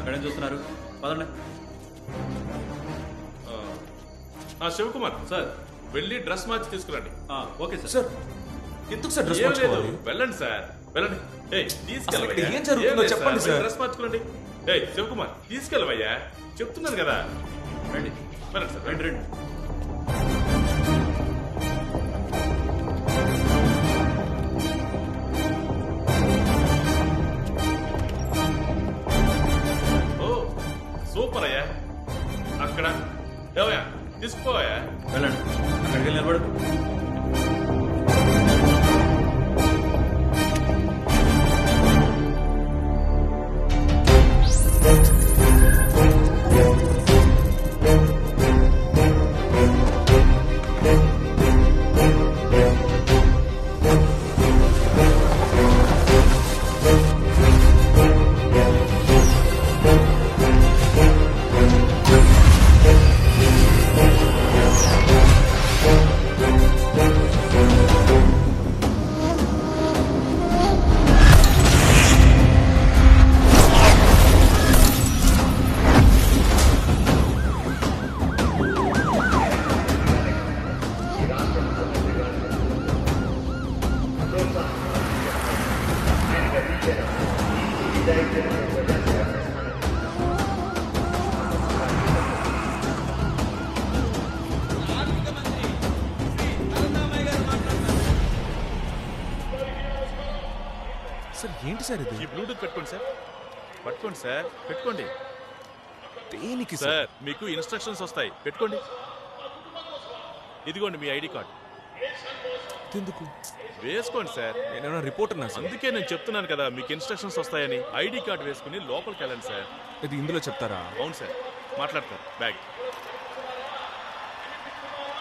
అక్కడేం చూస్తున్నారు? పదండి. శివకుమార్ సార్ వెళ్ళి డ్రెస్ మార్చి తీసుకురండి. Okay sir. సార్ ఎందుకు సార్ డ్రెస్ ఏం లేదు, మార్చుకోవాలి? వెళ్ళండి సార్ వెళ్ళండి. అసలు ఇక్కడ ఏం జరుగుతుందో చెప్పండి సార్. డ్రెస్ మార్చుకోండి. శివకుమార్ తీసుకెళ్ళవయ్యా, చెప్తున్నాను కదా. రండి వెళ్ళండి సార్, రండి రండి. ఓ సూపర్ అయ్యా. అక్కడ ఏవయ్యా తీసుకుపోయా. వెళ్ళండి, అక్కడికి వెళ్ళి నిలబడు. సార్ ఏంటి సార్ ఇది? ఈ బ్లూటూత్ పెట్టుకోండి సార్. పట్టుకోండి సార్, పెట్టుకోండి దేనికి సార్. మీకు ఇన్స్ట్రక్షన్స్ వస్తాయి, పెట్టుకోండి. ఇదిగోండి మీ ఐడి కార్డ్, ఎందుకు? వేసుకోండి సార్. నేనేమైనా రిపోర్టర్ నా సార్? అందుకే నేను చెప్తున్నాను కదా మీకు ఇన్స్ట్రక్షన్స్ వస్తాయని. ఐడి కార్డ్ వేసుకుని లోపలికి వెళ్ళండి సార్. ఇది ఇందులో చెప్తారా? అవును సార్, మాట్లాడతారు. బ్యాగ్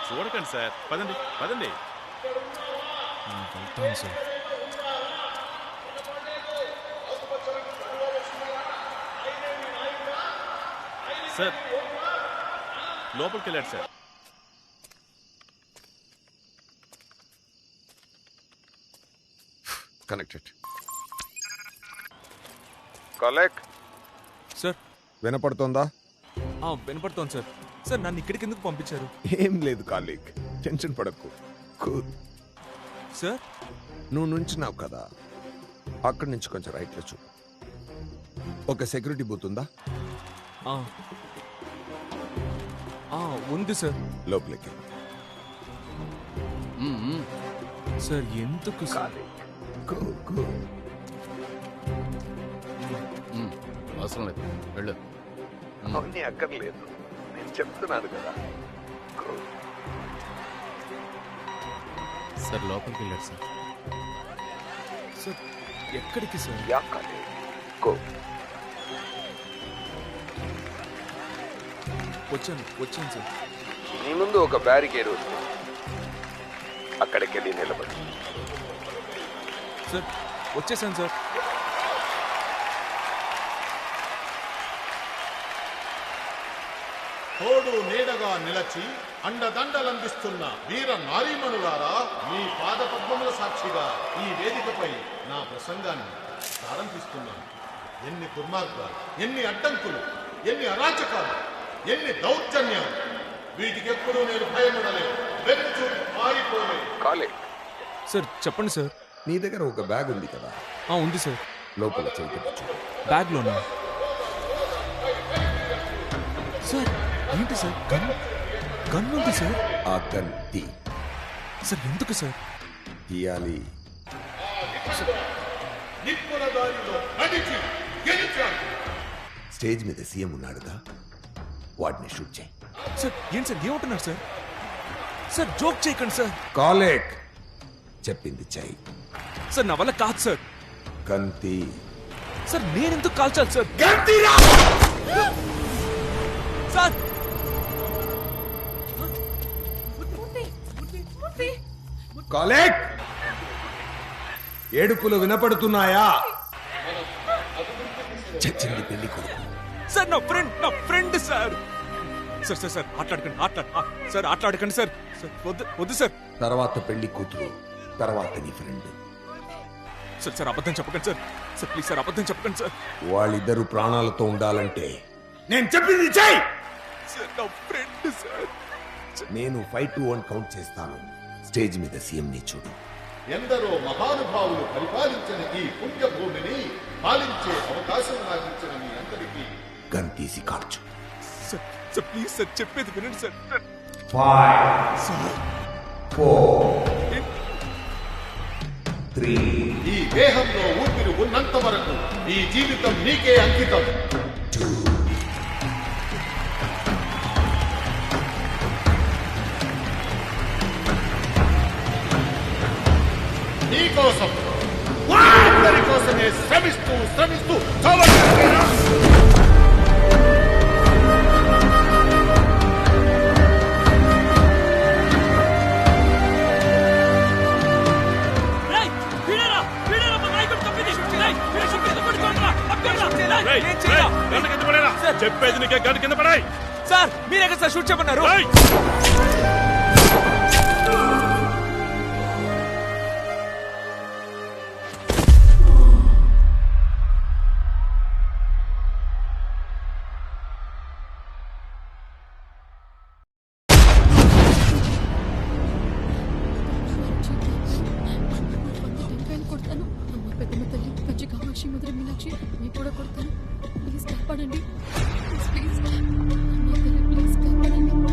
చూడకండి సార్. పదండి పదండి. వెళ్తాను సార్. సార్ లోపలికి వెళ్ళాడు సార్. కనెక్టెడ్. కలెక్ట్ సార్ వినపడుతోందా? వినపడుతోంది సార్. సార్ నన్ను ఇక్కడికి ఎందుకు పంపించారు? ఏం లేదు కాలీగ్, టెన్షన్ పడకు. కూల్. సార్ నువ్వు నుంచున్నావు కదా, అక్కడి నుంచి కొంచెం రైట్లో చూడు. ఒక సెక్యూరిటీ బూత్ ఉందా? ఉంది సార్. లోపలికి. సార్ ఎందుకు సార్? అవసరం లేదు, వెళ్ళు. అవన్నీ అక్కర్లేదు, నేను చెప్తున్నాను కదా. సార్ లోపలికి వెళ్ళాడు సార్. సార్ ఎక్కడికి సార్? వచ్చాను సార్. నీ ముందు ఒక బ్యారికేడ్ ఉంది, అక్కడికి వెళ్ళి నిలబడి. సార్ వచ్చేసాను సార్. తోడు నీడగా నిలచి అండదండలందిస్తున్న వీర నారీమణులారా, మీ పాదపద్మముల సాక్షిగా ఈ వేదికపై నా ప్రసంగాన్ని ప్రారంభిస్తున్నాను. ఎన్ని దుర్మార్గాలు, ఎన్ని అడ్డంకులు, ఎన్ని అరాచకాలు, ఎన్ని దౌర్జన్యాలు, వీటికి ఎప్పుడూ నేను భయపడలేదు, వెన్ను ఆగిపోలేదు. కాలేజ్ సార్ చెప్పండి సార్. నీ దగ్గర ఒక బ్యాగ్ ఉంది కదా? ఉంది సార్. లోపల చేతి చూడు. బ్యాగ్లోనా? సార్ ఏంటి సార్? గన్ ఉంది సార్. ఆ గన్ తీ. సార్ ఎందుకు సార్? తీయాలి. నిప్పుల దారిలో నడిచి గెలిచాను. స్టేజ్ మీద సీఎం ఉన్నాడుగా, వాడిని షూట్ చేయి. సార్ ఏంటి సార్ ఏమంటున్నారు సార్? సార్ జోక్ చేయకండి సార్. కాలేక్ చెప్పింది చెయ్యి. సార్ నా వల్ల కాదు సార్. గంతి. సార్ నేనెందుకు కాల్చాలి సార్? గంతిరా! సార్ కాలేక్, ఏడుపులు వినపడుతున్నాయా? చచ్చింది పెళ్లి కొడుకు. సార్ నా friend sir. Sir sir sir ఆటలాడకండి సార్. సార్ వద్దు సార్. తర్వాత పెళ్లి కూతురు, తర్వాత నీ ఫ్రెండ్. సార్ సార్ అబద్ధం చెప్పకండి సార్. సార్ ప్లీజ్ సార్ అబద్ధం చెప్పకండి సార్. వాళ్ళిద్దరు ప్రాణాలతో ఉండాలంటే నేను చెప్పింది చెయ్యి. సార్ నా ఫ్రెండ్ సార్. నేను 5 to 1 కౌంట్ చేస్తాను. స్టేజ్ మీద సీఎం ని చూడు. ఎందరో మహానుభావులు పరిపాలించిన ఈ పుణ్యభూమిని పాలించే అవకాశం నాకించిన మీ అందరికీ గన్ తీసి కాల్చు. సార్ సార్ ప్లీజ్ సార్ చెప్పేది వినండి సార్. 5 సార్ 4 3 ఈ దేహంలో ఊపిరి ఉన్నంత వరకు ఈ జీవితం నీకే అంకితం. నీకోసం అందరి కోసమే శ్రమిస్తూ శ్రమిస్తూ చావగలిగేనా? రేయ్, రేయ్, గన్ను కింద పడేరా. చెప్పేది నీకే గన్ను కింద పడాయి. సార్ మీరే కదా సార్ షూట్ చేయమన్నారు. కొడతాను అమ్మ పెద్దమ్మ తల్లి మంచి కామాక్షి మధుర మీనాక్షి మీ కూడా కొడతాను ప్లీజ్ కాపాడండి ప్లీజ్ అమ్మ తల్లి ప్లీజ్ కాపాడండి